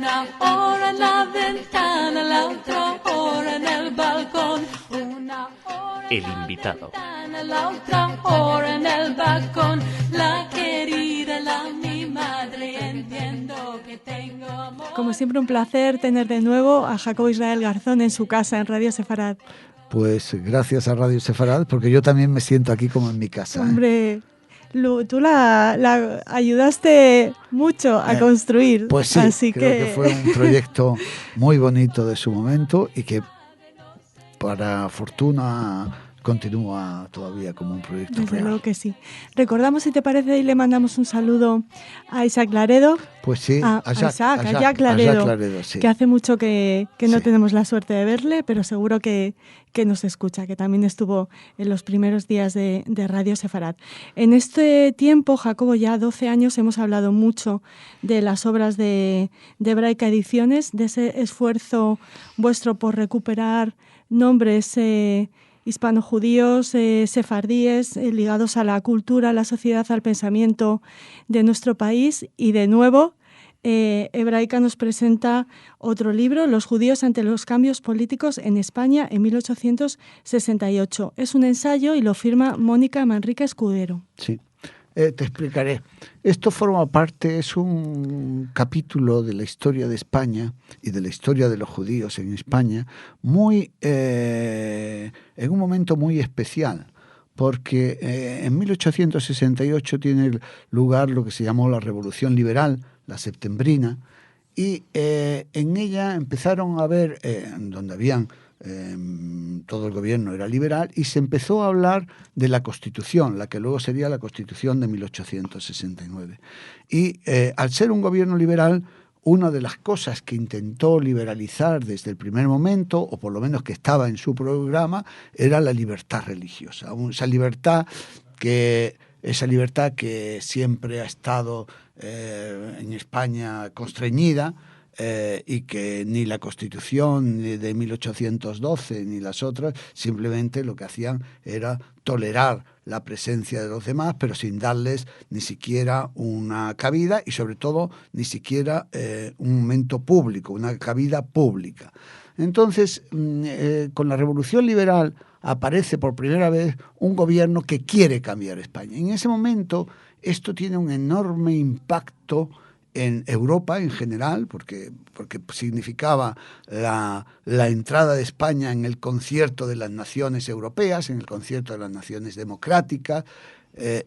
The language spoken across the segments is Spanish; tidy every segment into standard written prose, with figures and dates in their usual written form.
una hora en la ventana, la otra hora en el balcón. Una hora El invitado. la otra hora en el balcón. La querida, mi madre, entiendo que tengo amor. Como siempre, un placer tener de nuevo a Jacobo Israel Garzón en su casa, en Radio Sefarad. Pues gracias a Radio Sefarad, porque yo también me siento aquí como en mi casa. Hombre, tú la ayudaste mucho a construir. Pues sí, así creo que fue un proyecto muy bonito de su momento y que, para fortuna, continúa todavía como un proyecto Desde real. luego que sí. Recordamos, si te parece, y le mandamos un saludo a Isaac Laredo. Pues sí, a Jack Laredo, sí. Que hace mucho que no Sí. tenemos la suerte de verle, pero seguro que nos escucha, que también estuvo en los primeros días de Radio Sefarad. En este tiempo, Jacobo, ya 12 años, hemos hablado mucho de las obras de Hebraica Ediciones, de ese esfuerzo vuestro por recuperar nombres hispano-judíos, sefardíes, ligados a la cultura, a la sociedad, al pensamiento de nuestro país. Y de nuevo, Hebraica nos presenta otro libro, Los judíos ante los cambios políticos en España en 1868. Es un ensayo y lo firma Mónica Manrique Escudero. Sí. Te explicaré. Esto forma parte, es un capítulo de la historia de España y de la historia de los judíos en España, en un momento muy especial, porque en 1868 tiene lugar lo que se llamó la Revolución Liberal, la Septembrina, y en ella empezaron a ver, donde habían todo el gobierno era liberal, y se empezó a hablar de la Constitución, la que luego sería la Constitución de 1869. Y al ser un gobierno liberal, una de las cosas que intentó liberalizar desde el primer momento, o por lo menos que estaba en su programa, era la libertad religiosa. Esa libertad que siempre ha estado en España constreñida, y que ni la Constitución ni de 1812 ni las otras simplemente lo que hacían era tolerar la presencia de los demás, pero sin darles ni siquiera una cabida y sobre todo ni siquiera un momento público, una cabida pública. Entonces, con la Revolución Liberal aparece por primera vez un gobierno que quiere cambiar España. En ese momento esto tiene un enorme impacto en Europa en general, porque significaba la entrada de España en el concierto de las naciones europeas, en el concierto de las naciones democráticas,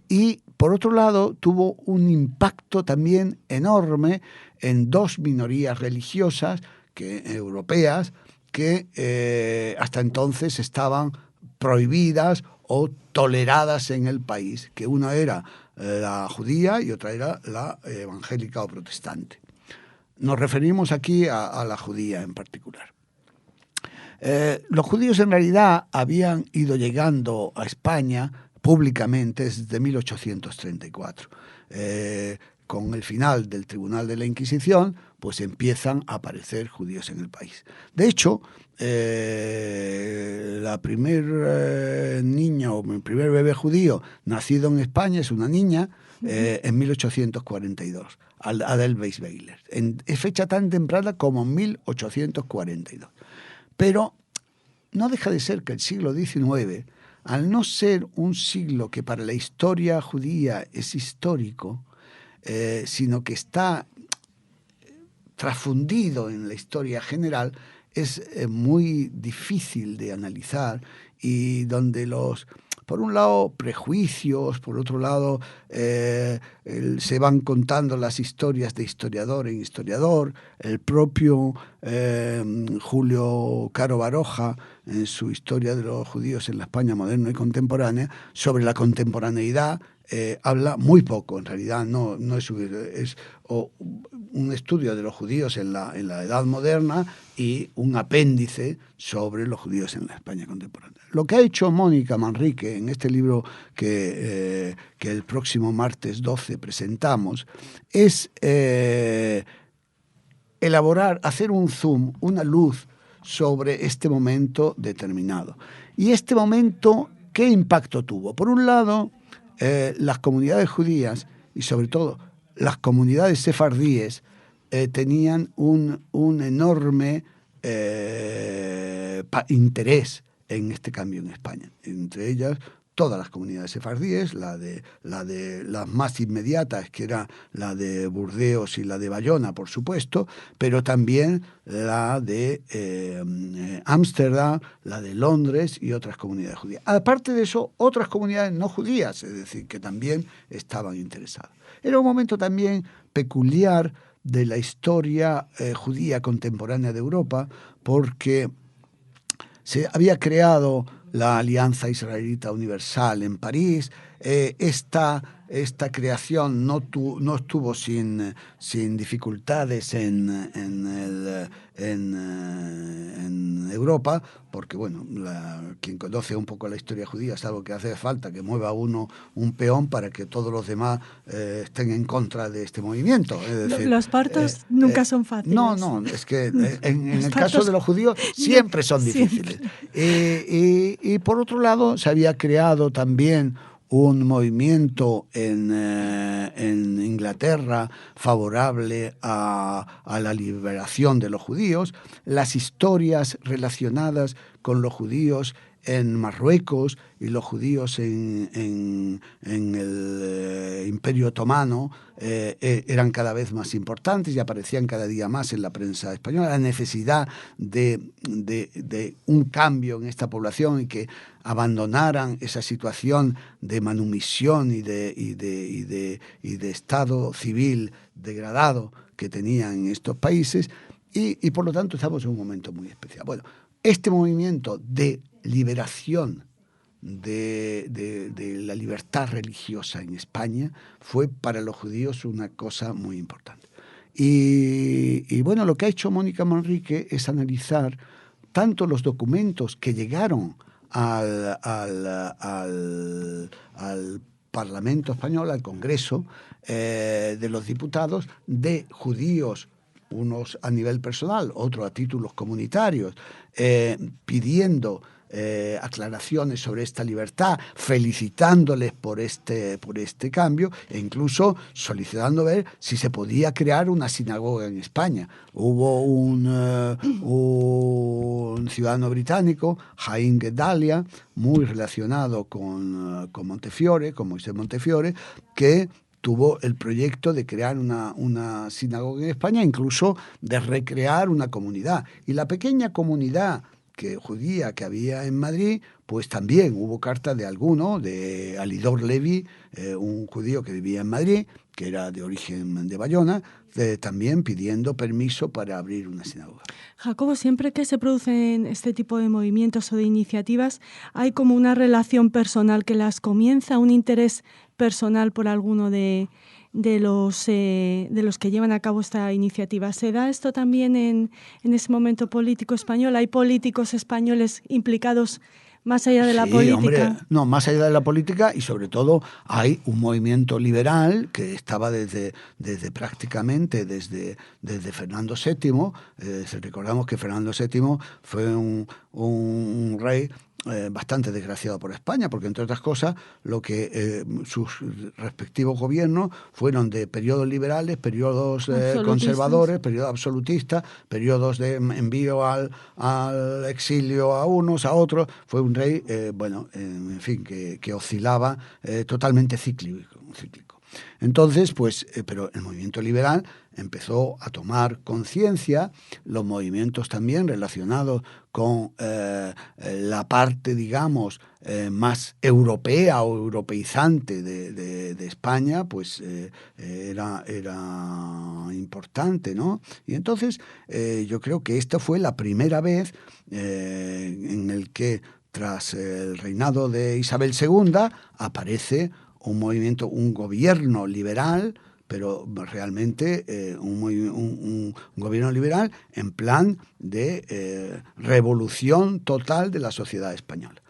y por otro lado tuvo un impacto también enorme en dos minorías religiosas europeas que hasta entonces estaban prohibidas o toleradas en el país, que una era la judía y otra era la evangélica o protestante. Nos referimos aquí a la judía en particular. Los judíos en realidad habían ido llegando a España públicamente desde 1834. Con el final del Tribunal de la Inquisición, pues empiezan a aparecer judíos en el país. De hecho, la primer niño, el primer bebé judío nacido en España es una niña en 1842, Adele Weisweiler, en fecha tan temprana como 1842. Pero no deja de ser que el siglo XIX, al no ser un siglo que para la historia judía es histórico, sino que está transfundido en la historia general, es muy difícil de analizar, y donde por un lado, prejuicios, por otro lado, se van contando las historias de historiador en historiador. El propio Julio Caro Baroja, en su Historia de los judíos en la España moderna y contemporánea, sobre la contemporaneidad, habla muy poco. En realidad no es un estudio de los judíos en la Edad Moderna y un apéndice sobre los judíos en la España contemporánea. Lo que ha hecho Mónica Manrique en este libro que el próximo martes 12 presentamos es hacer un zoom, una luz sobre este momento determinado. Y este momento, ¿qué impacto tuvo? Por un lado, las comunidades judías y sobre todo las comunidades sefardíes tenían un enorme interés en este cambio en España. Entre ellas, todas las comunidades sefardíes, la de las más inmediatas, que era la de Burdeos y la de Bayona, por supuesto, pero también la de Ámsterdam, la de Londres y otras comunidades judías. Aparte de eso, otras comunidades no judías, es decir, que también estaban interesadas. Era un momento también peculiar de la historia judía contemporánea de Europa, porque se había creado la Alianza Israelita Universal en París. Esta creación no estuvo sin dificultades en Europa, porque bueno, quien conoce un poco la historia judía sabe que hace falta que mueva uno un peón para que todos los demás estén en contra de este movimiento. Es decir, los partos nunca son fáciles. No, es que en el caso de los judíos siempre son difíciles. Y por otro lado, se había creado también un movimiento en Inglaterra favorable a la liberación de los judíos. Las historias relacionadas con los judíos en Marruecos y los judíos en el Imperio Otomano eran cada vez más importantes y aparecían cada día más en la prensa española. La necesidad de un cambio en esta población y que abandonaran esa situación de manumisión y de estado civil degradado que tenían en estos países, y por lo tanto estamos en un momento muy especial. Bueno, este movimiento de liberación de la libertad religiosa en España fue para los judíos una cosa muy importante. Y bueno, lo que ha hecho Mónica Manrique es analizar tanto los documentos que llegaron al Parlamento español, al Congreso de los Diputados, de judíos, unos a nivel personal, otros a títulos comunitarios, pidiendo aclaraciones sobre esta libertad, felicitándoles por este cambio e incluso solicitando ver si se podía crear una sinagoga en España. Hubo un ciudadano británico, Haim Gedalia, muy relacionado con Montefiore, con Moisés Montefiore, que tuvo el proyecto de crear una sinagoga en España, incluso de recrear una comunidad. Y la pequeña comunidad judía que había en Madrid, pues también hubo carta de alguno, de Alidor Levi, un judío que vivía en Madrid, que era de origen de Bayona, también pidiendo permiso para abrir una sinagoga. Jacobo, siempre que se producen este tipo de movimientos o de iniciativas, hay como una relación personal que las comienza, un interés personal por alguno de los que llevan a cabo esta iniciativa. ¿Se da esto también en ese momento político español? ¿Hay políticos españoles implicados más allá de la política? Hombre, no, más allá de la política, y sobre todo hay un movimiento liberal que estaba prácticamente desde Fernando VII. Recordamos que Fernando VII fue un rey bastante desgraciado por España, porque entre otras cosas sus respectivos gobiernos fueron de periodos liberales, periodos conservadores, periodos absolutistas, periodos de envío al exilio a unos, a otros. Fue un rey, en fin, que oscilaba totalmente cíclico. Entonces, pero el movimiento liberal empezó a tomar conciencia, los movimientos también relacionados con la parte, digamos, más europea o europeizante de España, pues era importante, ¿no? Y entonces yo creo que esta fue la primera vez en el que, tras el reinado de Isabel II, aparece un movimiento, un gobierno liberal, pero realmente un gobierno liberal en plan de revolución total de la sociedad española.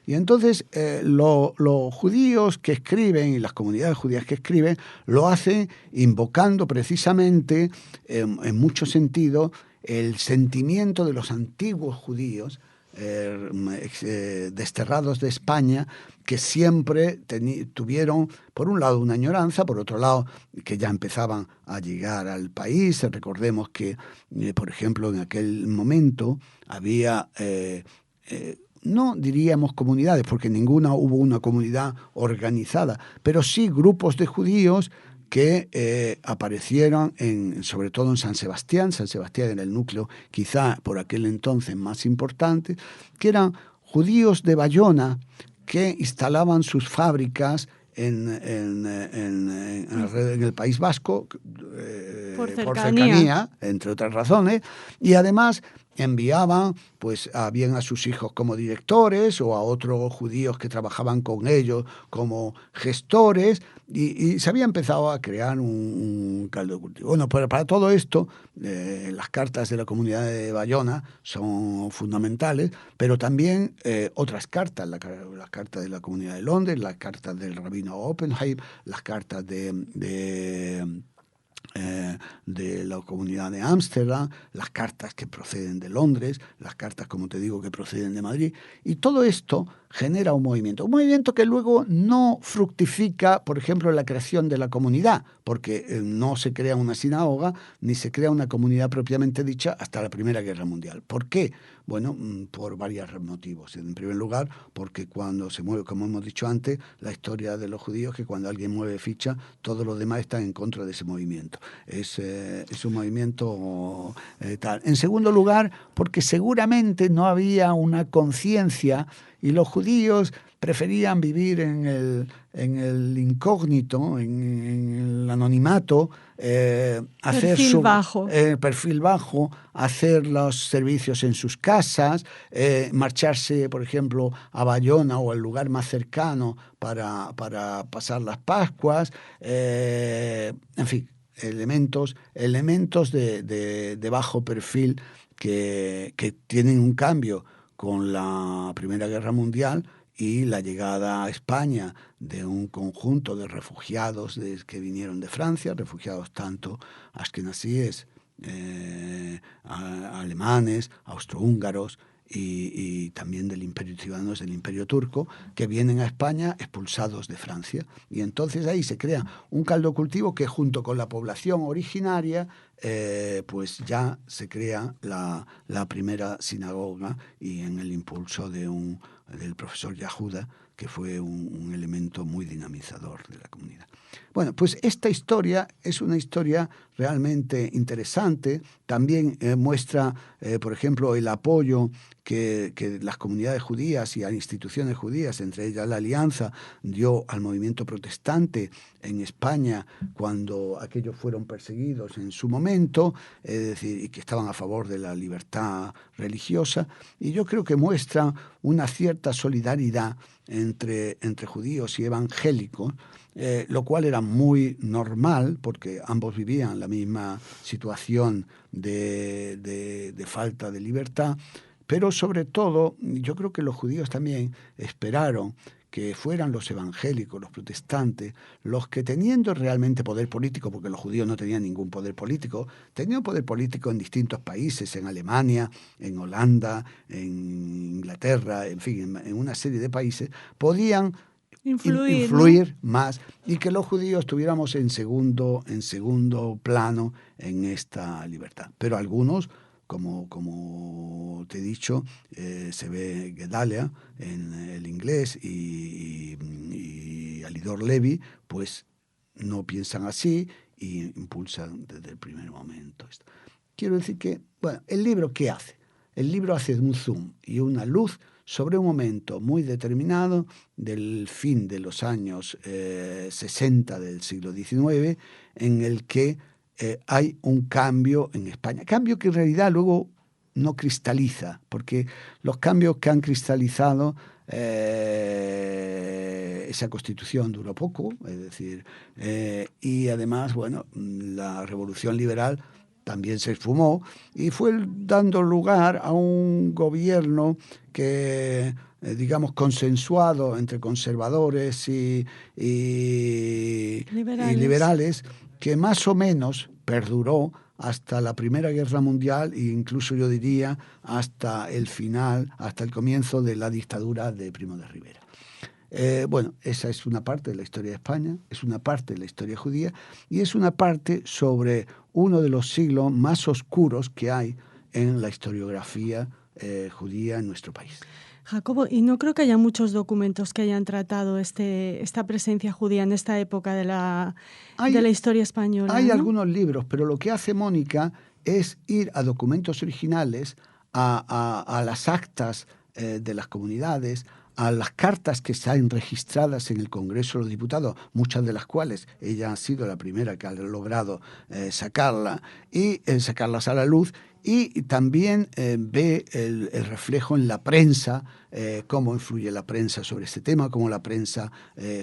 Y entonces los judíos que escriben y las comunidades judías que escriben lo hacen invocando precisamente, en muchos sentidos, el sentimiento de los antiguos judíos desterrados de España, que siempre tuvieron, por un lado, una añoranza, por otro lado, que ya empezaban a llegar al país. Recordemos que, por ejemplo, en aquel momento había, no diríamos comunidades, porque hubo una comunidad organizada, pero sí grupos de judíos que aparecieron sobre todo en San Sebastián. San Sebastián era el núcleo quizá por aquel entonces más importante, que eran judíos de Bayona que instalaban sus fábricas en el País Vasco por cercanía, entre otras razones, y además enviaban pues bien a sus hijos como directores o a otros judíos que trabajaban con ellos como gestores, y se había empezado a crear un caldo de cultivo. Bueno, para todo esto las cartas de la comunidad de Bayona son fundamentales, pero también otras cartas, las cartas de la comunidad de Londres, las cartas del rabino Oppenheim, las cartas de la comunidad de Ámsterdam, las cartas que proceden de Londres, las cartas, como te digo, que proceden de Madrid, y todo esto genera un movimiento que luego no fructifica, por ejemplo, en la creación de la comunidad, porque no se crea una sinagoga ni se crea una comunidad propiamente dicha hasta la Primera Guerra Mundial. ¿Por qué? Bueno, por varios motivos. En primer lugar, porque cuando se mueve, como hemos dicho antes, la historia de los judíos, que cuando alguien mueve ficha, todos los demás están en contra de ese movimiento. Es un movimiento tal. En segundo lugar, porque seguramente no había una conciencia y los judíos preferían vivir en el incógnito, en el anonimato, perfil bajo, hacer los servicios en sus casas, marcharse, por ejemplo, a Bayona o al lugar más cercano para pasar las Pascuas, en fin, elementos de bajo perfil que tienen un cambio con la Primera Guerra Mundial y la llegada a España de un conjunto de refugiados que vinieron de Francia, refugiados tanto askenazíes, alemanes, austrohúngaros y también ciudadanos del Imperio Turco, que vienen a España expulsados de Francia. Y entonces ahí se crea un caldo cultivo que, junto con la población originaria, pues ya se crea la primera sinagoga, y en el impulso del profesor Yahuda, que fue un elemento muy dinamizador de la comunidad. Bueno, pues esta historia es una historia realmente interesante. También muestra, por ejemplo, el apoyo que las comunidades judías y a instituciones judías, entre ellas la Alianza, dio al movimiento protestante en España cuando aquellos fueron perseguidos en su momento, es decir, y que estaban a favor de la libertad religiosa. Y yo creo que muestra una cierta solidaridad entre judíos y evangélicos, lo cual era muy normal porque ambos vivían la misma situación de falta de libertad, pero sobre todo yo creo que los judíos también esperaron que fueran los evangélicos, los protestantes, los que, teniendo realmente poder político, porque los judíos no tenían ningún poder político, tenían poder político en distintos países, en Alemania, en Holanda, en Inglaterra, en fin, en una serie de países, podían influir, ¿no?, más, y que los judíos tuviéramos en segundo plano en esta libertad. Pero algunos, como te he dicho, se ve Gedalia en el inglés y Alidor Levi, pues no piensan así y impulsan desde el primer momento esto. Quiero decir que, bueno, ¿el libro qué hace? El libro hace un zoom y una luz sobre un momento muy determinado del fin de los años 60 del siglo XIX, en el que hay un cambio en España. Cambio que en realidad luego no cristaliza, porque los cambios que han cristalizado, esa Constitución duró poco, es decir, y además, bueno, la Revolución Liberal también se esfumó y fue dando lugar a un gobierno que, digamos, consensuado entre conservadores y liberales, que más o menos perduró hasta la Primera Guerra Mundial e incluso yo diría hasta el final, hasta el comienzo de la dictadura de Primo de Rivera. Bueno, esa es una parte de la historia de España, es una parte de la historia judía y es una parte sobre uno de los siglos más oscuros que hay en la historiografía judía en nuestro país. Jacobo, y no creo que haya muchos documentos que hayan tratado esta presencia judía en esta época de la historia española. Hay, ¿no?, algunos libros, pero lo que hace Mónica es ir a documentos originales, a las actas de las comunidades, a las cartas que están registradas en el Congreso de los Diputados, muchas de las cuales ella ha sido la primera que ha logrado sacarlas a la luz, y también ve el reflejo en la prensa, cómo influye la prensa sobre este tema, cómo la prensa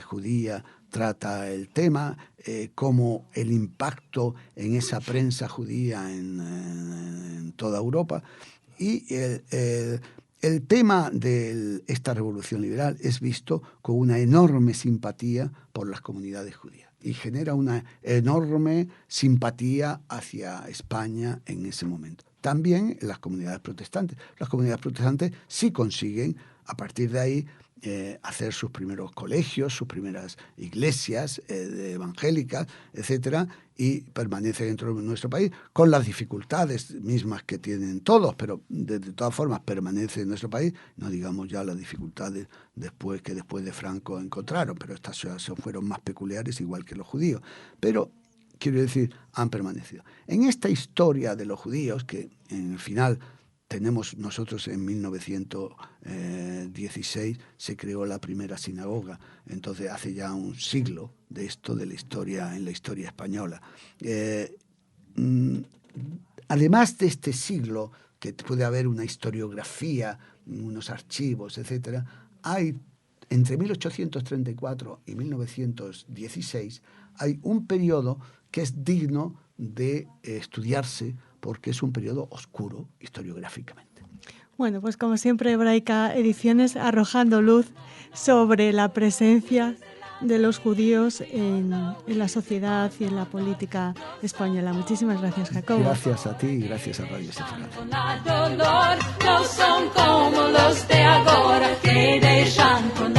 judía trata el tema, cómo el impacto en esa prensa judía en toda Europa. Y el tema de esta revolución liberal es visto con una enorme simpatía por las comunidades judías y genera una enorme simpatía hacia España en ese momento. También las comunidades protestantes. Las comunidades protestantes sí consiguen, a partir de ahí, hacer sus primeros colegios, sus primeras iglesias evangélicas, etcétera, y permanece dentro de nuestro país con las dificultades mismas que tienen todos, pero de todas formas permanece en nuestro país, no digamos ya las dificultades después de Franco encontraron, pero estas fueron más peculiares, igual que los judíos, pero quiero decir, han permanecido. En esta historia de los judíos, que en el final tenemos nosotros en 1916 se creó la primera sinagoga, entonces hace ya un siglo de esto de la historia en la historia española. Además de este siglo, que puede haber una historiografía, unos archivos, etcétera, hay entre 1834 y 1916 hay un periodo que es digno de estudiarse porque es un periodo oscuro historiográficamente. Bueno, pues como siempre, Hebraica Ediciones arrojando luz sobre la presencia de los judíos en la sociedad y en la política española. Muchísimas gracias, Jacobo. Gracias a ti y gracias a Radio Sefarad. No son como los de ahora que de llanto